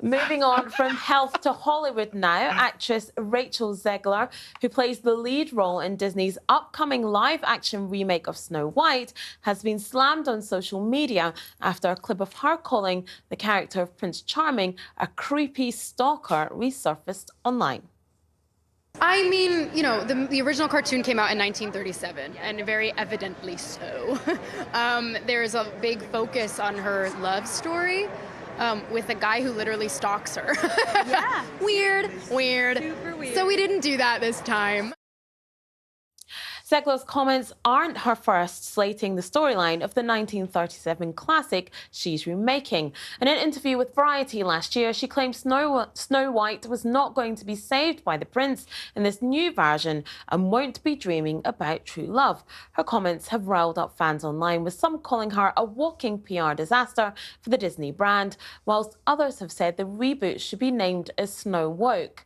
Moving on from health to Hollywood now, actress Rachel Zegler, who plays the lead role in Disney's upcoming live-action remake of Snow White, has been slammed on social media after a clip of her calling the character of Prince Charming a creepy stalker resurfaced online. I mean, you know, the original cartoon came out in 1937, and very evidently so. There's a big focus on her love story with a guy who literally stalks her. Yeah. Weird. Super weird. So we didn't do that this time. Zegler's comments aren't her first slating the storyline of the 1937 classic she's remaking. In an interview with Variety last year, she claimed Snow White was not going to be saved by the prince in this new version and won't be dreaming about true love. Her comments have riled up fans online, with some calling her a walking PR disaster for the Disney brand, whilst others have said the reboot should be named as Snow Woke.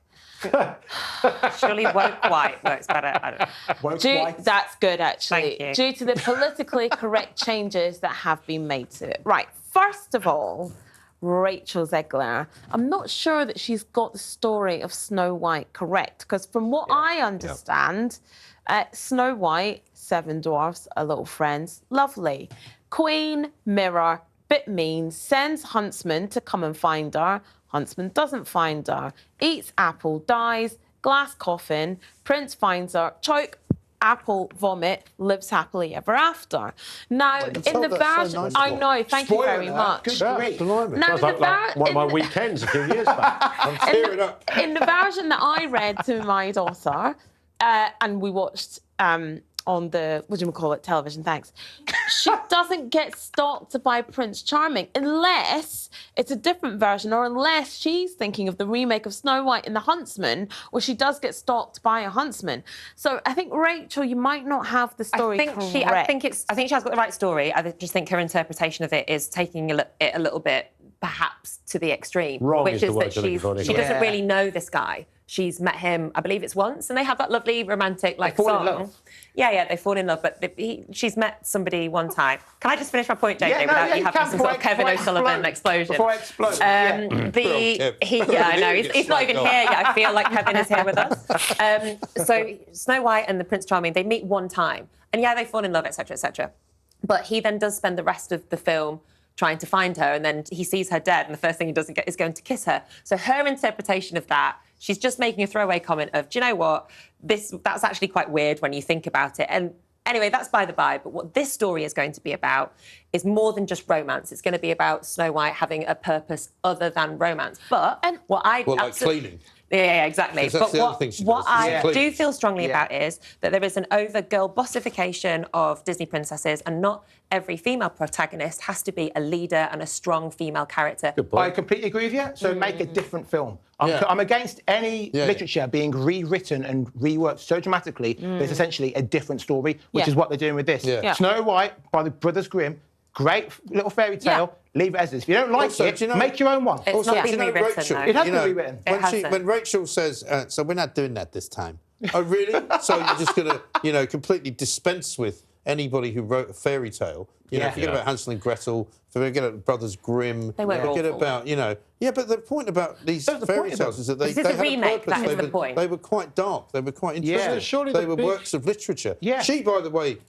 Surely woke white works better. I don't know. Woke white. That's good, actually. Thank you. Due to the politically correct changes that have been made to it. Right, first of all, Rachel Zegler, I'm not sure that she's got the story of Snow White correct, because from what I understand, Snow White, 7 dwarfs are little friends, lovely. Queen, mirror, bit mean, sends huntsman to come and find her. Huntsman doesn't find her, eats apple, dies, glass coffin, prince finds her, choke, apple, vomit, lives happily ever after. Now, in the version... so I know, thank you very much. Good grief. Now, Sounds like one of my weekends a few years back. I'm tearing up. In the version that I read to my daughter, and we watched on the, television, thanks, she doesn't get stalked by Prince Charming unless it's a different version, or unless she's thinking of the remake of Snow White and the Huntsman, where she does get stalked by a huntsman. So I think, Rachel, you might not have the story correct. I think she has got the right story. I just think her interpretation of it is taking it a little bit, perhaps, to the extreme. Wrong which is the is word that you're she doesn't really know this guy. She's met him, I believe it's once, and they have that lovely romantic song. Yeah, they fall in love, but she's met somebody one time. Can I just finish my point, JJ, without you having some sort of Kevin O'Sullivan explosion? Before I explode. I know, he's not even here yet. I feel like Kevin is here with us. So Snow White and the Prince Charming, they meet one time, and they fall in love, etc., etc. But he then does spend the rest of the film trying to find her, and then he sees her dead, and the first thing he does is going to kiss her. So her interpretation of that, she's just making a throwaway comment of, do you know what, that's actually quite weird when you think about it. And anyway, that's by the by, but what this story is going to be about is more than just romance. It's going to be about Snow White having a purpose other than romance. But like cleaning. Yeah, exactly. But what I do feel strongly about is that there is an over-girl bossification of Disney princesses, and not every female protagonist has to be a leader and a strong female character. I completely agree with you. So make a different film. I'm against any literature being rewritten and reworked so dramatically that it's essentially a different story, which is what they're doing with this. Snow White by the Brothers Grimm, great little fairy tale. Leave it as is. If you don't like make your own one. It's not been rewritten, Rachel, it has been rewritten. When Rachel says, so we're not doing that this time. Oh, really? So you're just going to, completely dispense with anybody who wrote a fairy tale? Forget about Hansel and Gretel, forget about Brothers Grimm, forget about, but the point about these fairy tales is that they had a remake, purpose. that is the point. They were quite dark, they were quite interesting. They were works of literature. She, by the way,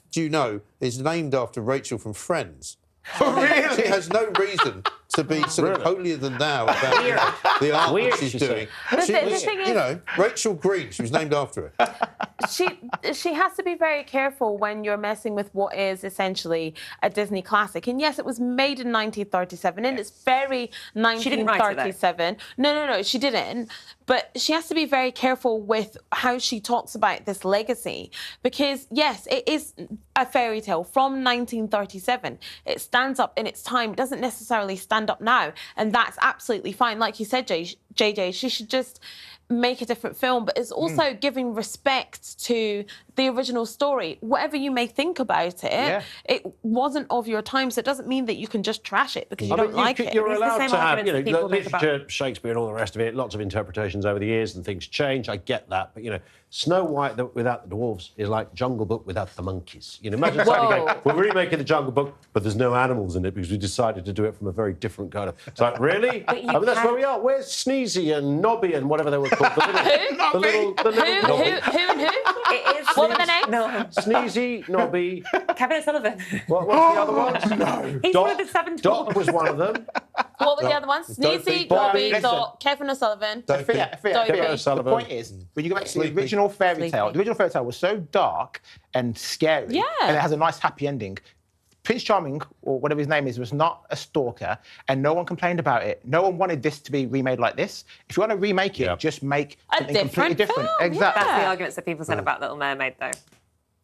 is named after Rachel from Friends. Really? She has no reason to be sort of holier than thou about the art that she's doing. She was, Rachel Green, she was named after her. She has to be very careful when you're messing with what is essentially a Disney classic. And yes, it was made in 1937, and it's very 1937. She didn't write it, though. No, she didn't. But she has to be very careful with how she talks about this legacy, because yes, it is a fairy tale from 1937. It stands up in its time. It doesn't necessarily stand up now, and that's absolutely fine. Like you said, JJ, she should just make a different film, but it's also giving respect to the original story. Whatever you may think about it, it wasn't of your time, so it doesn't mean that you can just trash it because you don't like it. You're It's the allowed same to have, arguments people make literature, Shakespeare and all the rest of it, lots of interpretations over the years and things change, I get that, but, Snow White without the dwarves is like Jungle Book without the monkeys. Imagine somebody going, we're remaking the Jungle Book, but there's no animals in it because we decided to do it from a very different kind of... It's like, really? That's where we are. Where's Sneezy and Nobby and whatever they were called? The little Who and who? It is. What were the names? No. Sneezy, Nobby... Kevin Sullivan. What's the other ones? No. He's one of the 7 dwarfs. Doc was one of them. What were the other ones? Sneezy, Dobby, Doc, Kevin O'Sullivan. The point is, when you go back to the original fairy tale, the original fairy tale was so dark and scary, and it has a nice happy ending. Prince Charming, or whatever his name is, was not a stalker, and no one complained about it. No one wanted this to be remade like this. If you want to remake it, just make something completely different. Film, exactly. That's the arguments that people said about Little Mermaid, though.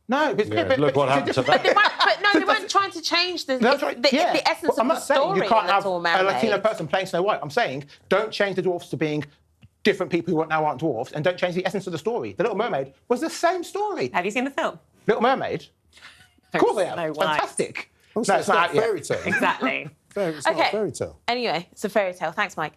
No, but look what happened to that. They weren't trying to change the essence of the story. You can't have a Latino person playing Snow White. I'm saying don't change the dwarfs to being different people who now aren't dwarfs, and don't change the essence of the story. The Little Mermaid was the same story. Have you seen the film? Little Mermaid? Of course I have. Fantastic. No, it's not a fairy tale. Exactly. It's not a fairy tale. Anyway, it's a fairy tale. Thanks, Mike.